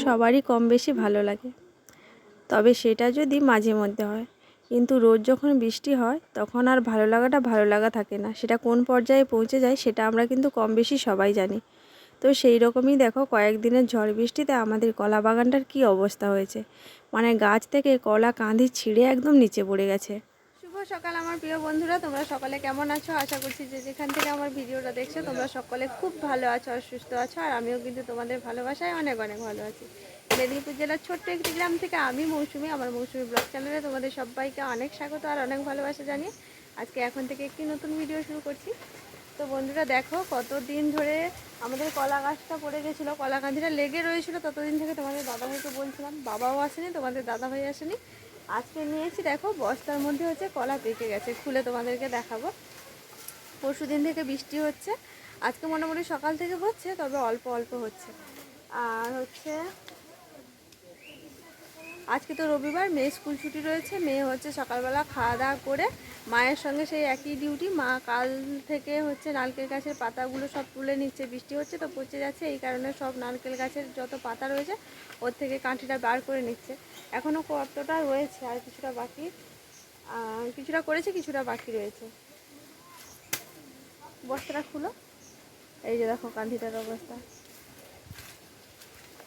সবারই কম বেশি ভালো লাগে, তবে সেটা যদি মাঝে মধ্যে হয়। কিন্তু রোজ যখন বৃষ্টি হয় তখন আর ভালো লাগাটা ভালো লাগা থাকে না। সেটা কোন পর্যায়ে পৌঁছে যায় সেটা আমরা কিন্তু কম বেশি সবাই জানি। তো সেই রকমই দেখো কয়েকদিনের ঝড় বৃষ্টিতে আমাদের কলা বাগানটার কী অবস্থা হয়েছে, মানে গাছ থেকে কলা কাঁধি ছিঁড়ে একদম নিচে পড়ে গেছে। শুভ সকাল আমার প্রিয় বন্ধুরা, তোমরা সকলে কেমন আছো? আশা করছি যে যেখান থেকে আমার ভিডিওটা দেখছো তোমরা সকলে খুব ভালো আছো আর সুস্থ আছো। আর আমিও কিন্তু তোমাদের ভালোবাসায় অনেক অনেক ভালো আছি। মেদিনীপুর জেলার ছোট্ট একটি গ্রাম থেকে আমি মৌসুমি, আমার মৌসুমি ব্লগ চ্যানেলে তোমাদের সবাইকে অনেক স্বাগত আর অনেক ভালোবাসা জানিয়ে আজকে এখন থেকে একটি নতুন ভিডিও শুরু করছি। তো বন্ধুরা দেখো কতদিন ধরে আমাদের কলা গাছটা পড়ে গেছিলো, কলা কাঁধিটা লেগে রয়েছিল, ততদিন থেকে তোমাদের দাদাভাইকে বলছিলাম, বাবাও আসেনি, তোমাদের দাদাভাই আসেনি। আজকে নিয়েছি, দেখো বস্তার মধ্যে হচ্ছে কলা পেকে গেছে, খুলে তোমাদেরকে দেখাবো। পরশু দিন থেকে বৃষ্টি হচ্ছে, আজকে মোটামুটি সকাল থেকে হচ্ছে, তবে অল্প অল্প হচ্ছে। আর হচ্ছে আজকে তো রবিবার, মেয়ে স্কুল ছুটি রয়েছে। মেয়ে হচ্ছে সকালবেলা খাওয়া দাওয়া করে মায়ের সঙ্গে সেই একই ডিউটি। মা কাল থেকে হচ্ছে নারকেল গাছের পাতাগুলো সব তুলে নিচ্ছে, বৃষ্টি হচ্ছে তো পচে যাচ্ছে, এই কারণে সব নারকেল গাছের যত পাতা রয়েছে ওর থেকে কাঠিটা বার করে নিচ্ছে। এখনও কতটা রয়েছে, আর কিছুটা বাকি, কিছুটা করেছে কিছুটা বাকি রয়েছে। বস্তাটা খুলো, এই যে দেখো কাঁধিটার অবস্থা।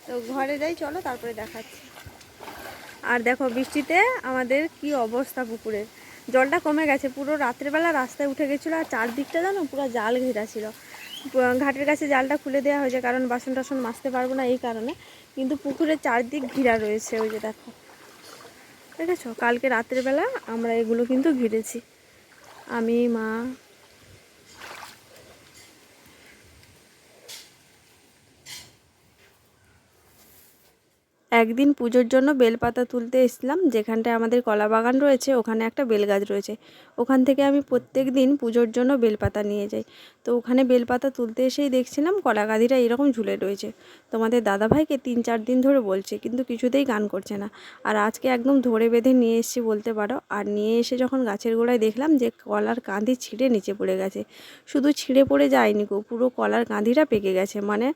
তো ঘরে যাই চলো, তারপরে দেখাচ্ছি। আর দেখো বৃষ্টিতে আমাদের কি অবস্থা, পুকুরের জলটা কমে গেছে, পুরো রাত্রেবেলা রাস্তায় উঠে গেছিলো। আর চারদিকটা জানো পুরো জাল ঘেরা ছিল। ঘাটের কাছে জালটা খুলে দেওয়া হয়েছে, কারণ বাসন টাসন মাজতে পারবো না এই কারণে। কিন্তু পুকুরের চারদিক ঘেরা রয়েছে, ওই যে দেখো, দেখেছো? কালকে রাত্রেবেলা আমরা এগুলো কিন্তু ঘিরেছি, আমি, মা। একদিন পুজোর জন্য বেলপাতা তুলতে এসেছিলাম, যেখানটায় আমাদের কলা বাগান রয়েছে ওখানে একটা বেল গাছ রয়েছে। ওখান থেকে আমি প্রত্যেক দিন পুজোর জন্য বেলপাতা নিয়ে যাই। তো ওখানে বেলপাতা তুলতে এসেই দেখছিলাম কলা গাদিটা এরকম ঝুলে রয়েছে। তোমাদের দাদাভাইকে 3-4 দিন ধরে বলছে, কিন্তু কিছুতেই গান করছে না। আর আজকে একদম ধরে বেঁধে নিয়ে এসেছি বলতে পারো। আর নিয়ে এসে যখন গাছের গোড়ায় দেখলাম যে কলার কাঁধি ছিঁড়ে নিচে পড়ে গেছে। শুধু ছিঁড়ে পড়ে যায়নি গো, পুরো কলার কাঁধিটা পেকে গেছে, মানে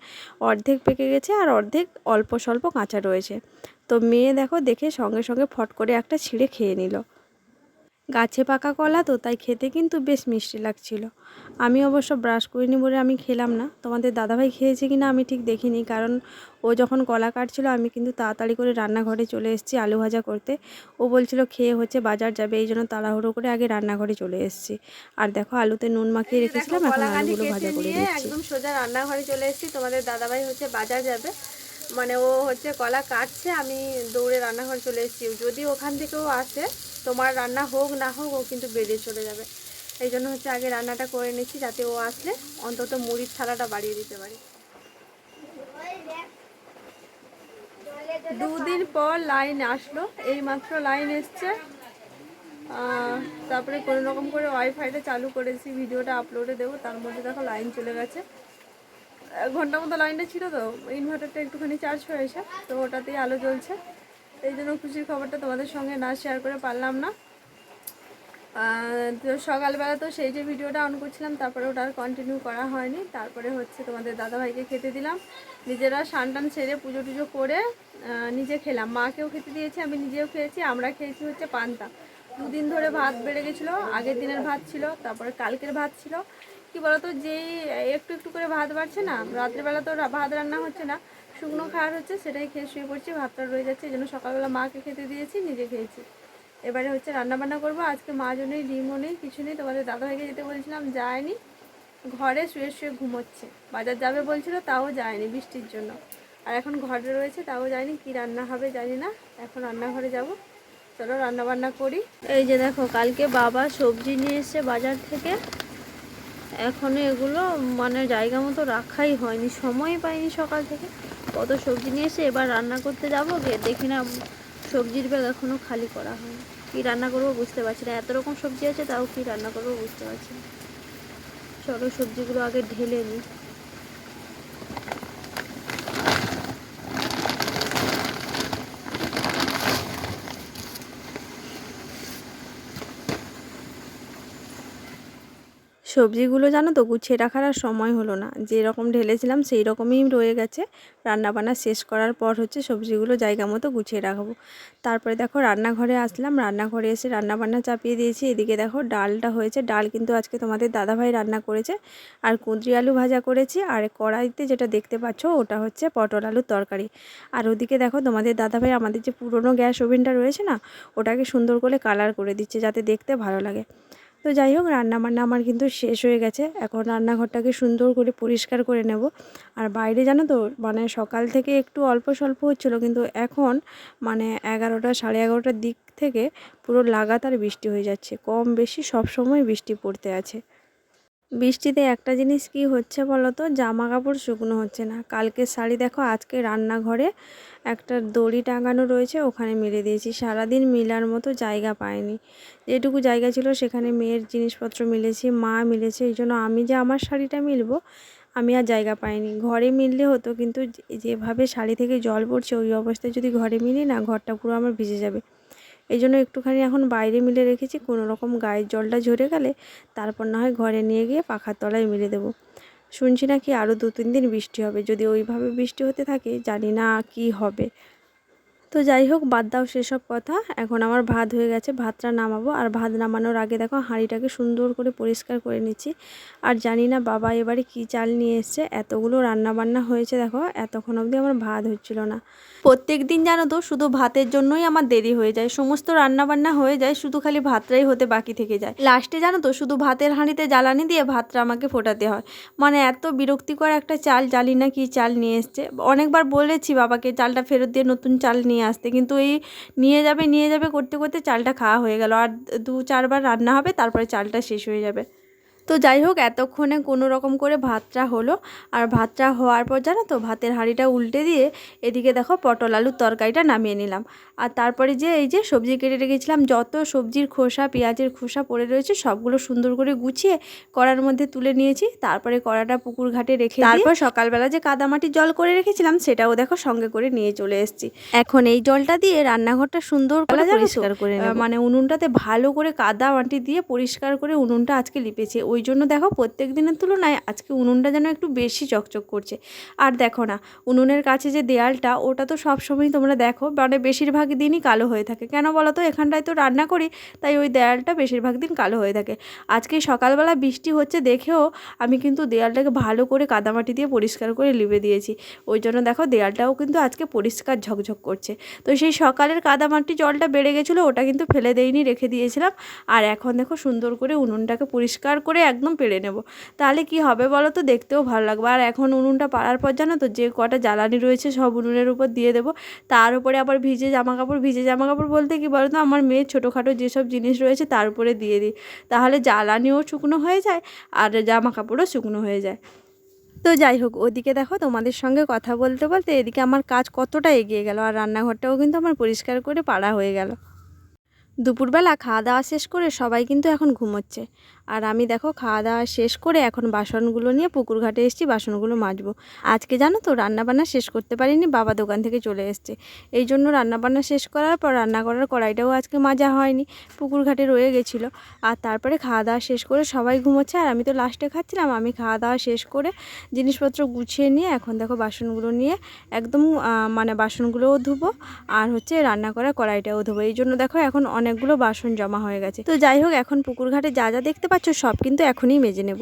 অর্ধেক পেকে গেছে আর অর্ধেক অল্প স্বল্প কাঁচা রয়েছে। তো মেয়ে দেখো দেখে সঙ্গে সঙ্গে ফট করে একটা ছিঁড়ে খেয়ে নিল। গাছে পাকা কলা তো, তাই খেতে কিন্তু বেশ মিষ্টি লাগছিল। আমি অবশ্য ব্রাশ করিনি বলে আমি খেলাম না। তোমাদের দাদাভাই খেয়েছে কিনা আমি ঠিক দেখিনি, কারণ ও যখন কলা কাটছিল আমি কিন্তু তাড়াতাড়ি করে রান্নাঘরে চলে এসেছি আলু ভাজা করতে। ও বলছিল খেয়ে হচ্ছে বাজার যাবে, এই জন্য তাড়াহুড়ো করে আগে রান্নাঘরে চলে এসেছি। আর দেখো আলুতে নুন মাখিয়ে রেখেছিলাম, এখন আলুগুলো ভাজা করে নিচ্ছি। একদম সোজা রান্নাঘরে চলে এসেছি। তোমাদের দাদাভাই হচ্ছে বাজার যাবে, মানে ও হচ্ছে কলা কাটছে, আমি দৌড়ে রান্নাঘরে চলে এসেছি। যদি ওখান থেকেও আসে, তোমার রান্না হোক না হোক, ও কিন্তু বেরিয়ে চলে যাবে। এই জন্য হচ্ছে আগে রান্নাটা করে নিচ্ছি, যাতে ও আসলে অন্তত মুড়ির থালাটা বাড়িয়ে দিতে পারি। 2 দিন পর লাইন আসলো, এই মাত্র লাইন এসছে। তারপরে কোনো রকম করে ওয়াইফাইটা চালু করেছি, ভিডিওটা আপলোডে দেবো, তার মধ্যে দেখো লাইন চলে গেছে। 1 ঘন্টার মতো লাইনটা ছিল, তো ইনভার্টারটা একটুখানি চার্জ হয়েছে, তো ওটাতেই আলো জ্বলছে। এই জন্য খুশির খবরটা তোমাদের সঙ্গে না শেয়ার করে পারলাম না। তো সকালবেলা তো সেই যে ভিডিওটা অন করছিলাম, তারপরে ওটা আর কন্টিনিউ করা হয়নি। তারপরে হচ্ছে তোমাদের দাদাভাইকে খেতে দিলাম, নিজেরা স্নান সেরে পুজো টুজো করে নিজে খেলাম, মাকেও খেতে দিয়েছি, আমি নিজেও খেয়েছি। আমরা খেয়েছি হচ্ছে পান্তা। 2 দিন ধরে ভাত বেড়ে গেছিলো, আগের দিনের ভাত ছিল, তারপরে কালকের ভাত ছিল। কি বলতো, যেই একটু একটু করে ভাত বাড়ছে না, রাত্রেবেলা তো ভাত রান্না হচ্ছে না, শুকনো খাওয়ার হচ্ছে, সেটাই খেয়ে শুয়ে পড়ছি, ভাতটা রয়ে যাচ্ছে। এই জন্য সকালবেলা মাকে খেতে দিয়েছি, নিজে খেয়েছি। এবারে হচ্ছে রান্নাবান্না করবো। আজকে মাছও নেই, ডিমও নেই, কিছু নেই। তোমাদের দাদাভাইকে যেতে বলছিলাম, যায়নি, ঘরে শুয়ে শুয়ে ঘুমোচ্ছে। বাজার যাবে বলছিল, তাও যায়নি বৃষ্টির জন্য। আর এখন ঘরে রয়েছে, তাও যায়নি। কি রান্না হবে জানি না, এখন রান্নাঘরে যাব। চলো রান্নাবান্না করি। এই যে দেখো, কালকে বাবা সবজি নিয়ে এসছে বাজার থেকে, এখনও এগুলো মানে জায়গা মতো রাখাই হয়নি, সময় পাইনি সকাল থেকে। কত সবজি নিয়ে এসে এবার রান্না করতে যাবো, গিয়ে দেখি না সবজির ব্যাগ এখনও খালি করা হয়নি। কী রান্না করবো বুঝতে পারছি না, এত রকম সবজি আছে, তাও কী রান্না করবো বুঝতে পারছি না। চলো সবজিগুলো আগে ঢেলে নিই। সবজিগুলো জানো তো গুছিয়ে রাখার আর সময় হলো না, যেরকম ঢেলেছিলাম সেই রকমই রয়ে গেছে। রান্নাবান্না শেষ করার পর হচ্ছে সবজিগুলো জায়গা মতো গুছিয়ে রাখবো। তারপরে দেখো রান্নাঘরে আসলাম, রান্নাঘরে এসে রান্নাবান্না চাপিয়ে দিয়েছি। এদিকে দেখো ডালটা হয়েছে, ডাল কিন্তু আজকে তোমাদের দাদাভাই রান্না করেছে। আর কুঁদরি আলু ভাজা করেছি, আর কড়াইতে যেটা দেখতে পাচ্ছ ওটা হচ্ছে পটল আলুর তরকারি। আর ওদিকে দেখো তোমাদের দাদাভাই আমাদের যে পুরনো গ্যাস ওভেনটা রয়েছে না, ওটাকে সুন্দর করে কালার করে দিচ্ছে যাতে দেখতে ভালো লাগে। তো যাই হোক রান্নাবান্না আমার কিন্তু শেষ হয়ে গেছে। এখন রান্নাঘরটাকে সুন্দর করে পরিষ্কার করে নেব। আর বাইরে জানো তো মানে সকাল থেকে একটু অল্প স্বল্প হচ্ছিলো, কিন্তু এখন মানে 11টা 11:30টার দিক থেকে পুরো লাগাতার বৃষ্টি হয়ে যাচ্ছে, কম বেশি সব সময় বৃষ্টি পড়তে আছে। বৃষ্টিতে একটা জিনিস কি হচ্ছে বলো তো, জামা কাপড় শুকনো হচ্ছে না। কালকের শাড়ি দেখো আজকে রান্নাঘরে একটা দড়ি টাঙানো রয়েছে, ওখানে মেলে দিয়েছি। সারাদিন মেলার মতো জায়গা পাইনি, যেটুকু জায়গা ছিল সেখানে মেয়ের জিনিসপত্র মিলেছি, মা মিলেছে। এই জন্য আমি যে আমার শাড়িটা মিলবো আমি আর জায়গা পাইনি। ঘরে মিললে হতো, কিন্তু যেভাবে শাড়ি থেকে জল পড়ছে ওই অবস্থায় যদি ঘরে মিলি না, ঘরটা পুরো আমার ভিজে যাবে। এই জন্য একটুখানি এখন বাইরে মিলে রেখেছি, কোনো রকম গায়ের জলটা ঝরে গেলে তারপর না হয় ঘরে নিয়ে গিয়ে পাখার তলায় মিলে দেবো। শুনছি নাকি আরও 2-3 দিন বৃষ্টি হবে, যদি ওইভাবে বৃষ্টি হতে থাকে জানি না কি হবে। তো যাই হোক বাদ দাও সেসব কথা। এখন আমার ভাত হয়ে গেছে, ভাতটা নামাবো। আর ভাত নামানোর আগে দেখো হাঁড়িটাকে সুন্দর করে পরিষ্কার করে নিচ্ছি। আর জানি না বাবা এবারে কী চাল নিয়ে এসছে, এতগুলো রান্না বান্না হয়েছে দেখো, এতক্ষণ অবধি আমার ভাত হচ্ছিল না। প্রত্যেক দিন জানো তো শুধু ভাতের জন্যই আমার দেরি হয়ে যায়, সমস্ত রান্না বান্না হয়ে যায়, শুধু খালি ভাতটাই হতে বাকি থেকে যায়। লাস্টে জানো তো শুধু ভাতের হাঁড়িতে জ্বালানি দিয়ে ভাতটা আমাকে ফোটাতে হয়। মানে এত বিরক্তিকর একটা চাল, জানি না কি চাল নিয়ে এসছে। অনেকবার বলেছি বাবাকে চালটা ফেরত দিয়ে নতুন চাল নিয়ে আসতে, কিন্তু এই নিয়ে যাবে করতে করতে চালটা খাওয়া হয়ে গেল। আর 2-4 বার রান্না হবে, তারপরে চালটা শেষ হয়ে যাবে। তো যাই হোক এতক্ষণে কোনো রকম করে ভাতটা হলো। আর ভাতটা হওয়ার পর জানো তো ভাতের হাঁড়িটা উল্টে দিয়ে এদিকে দেখো পটল আলুর তরকারিটা নামিয়ে নিলাম। আর তারপরে যে এই যে সবজি কেটে রেখেছিলাম, যত সবজির খোসা পেঁয়াজের খোসা পড়ে রয়েছে সবগুলো সুন্দর করে গুছিয়ে কড়ার মধ্যে তুলে নিয়েছি। তারপরে কড়াটা পুকুর ঘাটে রেখে তারপর সকালবেলা যে কাদামাটির জল করে রেখেছিলাম সেটাও দেখো সঙ্গে করে নিয়ে চলে এসেছি। এখন এই জলটা দিয়ে রান্নাঘরটা সুন্দর করে পরিষ্কার করে নেব। মানে উনুনটাতে ভালো করে কাদা মাটি দিয়ে পরিষ্কার করে উনুনটা আজকে লিপেছি। ওই জন্য দেখো প্রত্যেক দিনের তুলনায় আজকে উনুনটা যেন একটু বেশি চকচক করছে। আর দেখো না উনুনের কাছে যে দেয়ালটা, ওটা তো সবসময় তোমরা দেখো মানে বেশিরভাগ দিনই কালো হয়ে থাকে। কেন বলো তো, এখানটায় তো রান্না করি, তাই ওই দেয়ালটা বেশিরভাগ দিন কালো হয়ে থাকে। আজকে সকালবেলা বৃষ্টি হচ্ছে দেখেও আমি কিন্তু দেয়ালটাকে ভালো করে কাদামাটি দিয়ে পরিষ্কার করে লিপে দিয়েছি। ওই জন্য দেখো দেয়ালটাও কিন্তু আজকে পরিষ্কার ঝকঝক করছে। তো সেই সকালের কাদামাটি জলটা বেড়ে গেছিলো, ওটা কিন্তু ফেলে দেইনি, রেখে দিয়েছিলাম। আর এখন দেখো সুন্দর করে উনুনটাকে পরিষ্কার করে একদম পেড়ে নেব, তাহলে কি হবে বলো তো, দেখতেও ভালো লাগবে। আর এখন উনুনটা পাড়ার পর জানো তো যে কটা জ্বালানি রয়েছে সব উনুনের উপর দিয়ে দেবো। তার উপরে আবার ভিজে জামা কাপড় বলতে কি বলো তো, আমার মেয়ের ছোটোখাটো যেসব জিনিস রয়েছে তার উপরে দিয়ে দিই, তাহলে জ্বালানিও শুকনো হয়ে যায় আর জামা কাপড়ও শুকনো হয়ে যায়। তো যাই হোক ওদিকে দেখো তোমাদের সঙ্গে কথা বলতে বলতে এদিকে আমার কাজ কতটা এগিয়ে গেল, আর রান্নাঘরটাও কিন্তু আমার পরিষ্কার করে পাড়া হয়ে গেল। দুপুরবেলা খাওয়া দাওয়া শেষ করে সবাই কিন্তু এখন ঘুমোচ্ছে। আর আমি দেখো খাওয়া দাওয়া শেষ করে এখন বাসনগুলো নিয়ে পুকুর ঘাটে এসেছি বাসনগুলো মাজবো। আজকে জানো তো রান্নাবান্না শেষ করতে পারিনি, বাবা দোকান থেকে চলে এসছে। এই জন্য রান্নাবান্না শেষ করার পর রান্না করার কড়াইটাও আজকে মাজা হয়নি, পুকুর ঘাটে রয়ে গেছিলো। আর তারপরে খাওয়া দাওয়া শেষ করে সবাই ঘুমোচ্ছে, আর আমি তো লাস্টে খাচ্ছিলাম। আমি খাওয়া দাওয়া শেষ করে জিনিসপত্র গুছিয়ে নিয়ে এখন দেখো বাসনগুলো নিয়ে একদম মানে বাসনগুলোও ধুবো, আর হচ্ছে রান্না করা কড়াইটাও ধোবো। এই জন্য দেখো এখন অনেকগুলো বাসন জমা হয়ে গেছে। তো যাই হোক এখন পুকুর ঘাটে যা যা দেখতে পাচ্ছ সব কিন্তু এখনই মেজে নেব।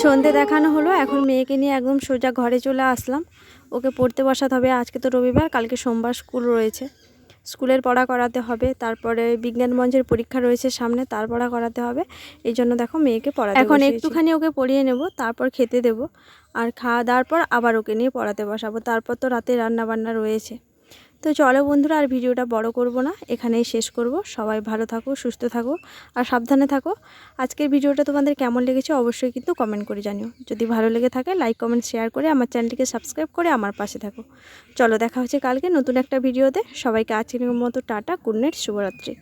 সন্ধে দেখানো হলো, এখন মেয়েকে নিয়ে একদম সোজা ঘরে চলে আসলাম। ওকে পড়তে বসাতে হবে, আজকে তো রবিবার, কালকে সোমবার স্কুল রয়েছে, স্কুলের পড়া করাতে হবে। তারপরে বিজ্ঞান মঞ্চের পরীক্ষা রয়েছে সামনে, তার পড়া করাতে হবে। এই জন্য দেখো মেয়েকে পড়াতে এখন একটুখানি ওকে পড়িয়ে নেব, তারপর খেতে দেব, আর খাওয়া দাওয়ার পর আবার ওকে নিয়ে পড়াতে বসাবো। তারপর তো রাতে রান্না বান্না রয়েছে। তো চলো বন্ধুরা, আর ভিডিওটা বড় করব না, এখানেই শেষ করব। সবাই ভালো থাকো, সুস্থ থাকো আর সাবধানে থাকো। আজকের ভিডিওটা তোমাদের কেমন লেগেছে অবশ্যই কিন্তু কমেন্ট করে জানিও। যদি ভালো লেগে থাকে লাইক কমেন্ট শেয়ার করে আমার চ্যানেলটিকে সাবস্ক্রাইব করে আমার পাশে থাকো। চলো দেখা হচ্ছে কালকে নতুন একটা ভিডিওতে। সবাইকে আজকের মতো টাটা, গুড নাইট, শুভরাত্রি।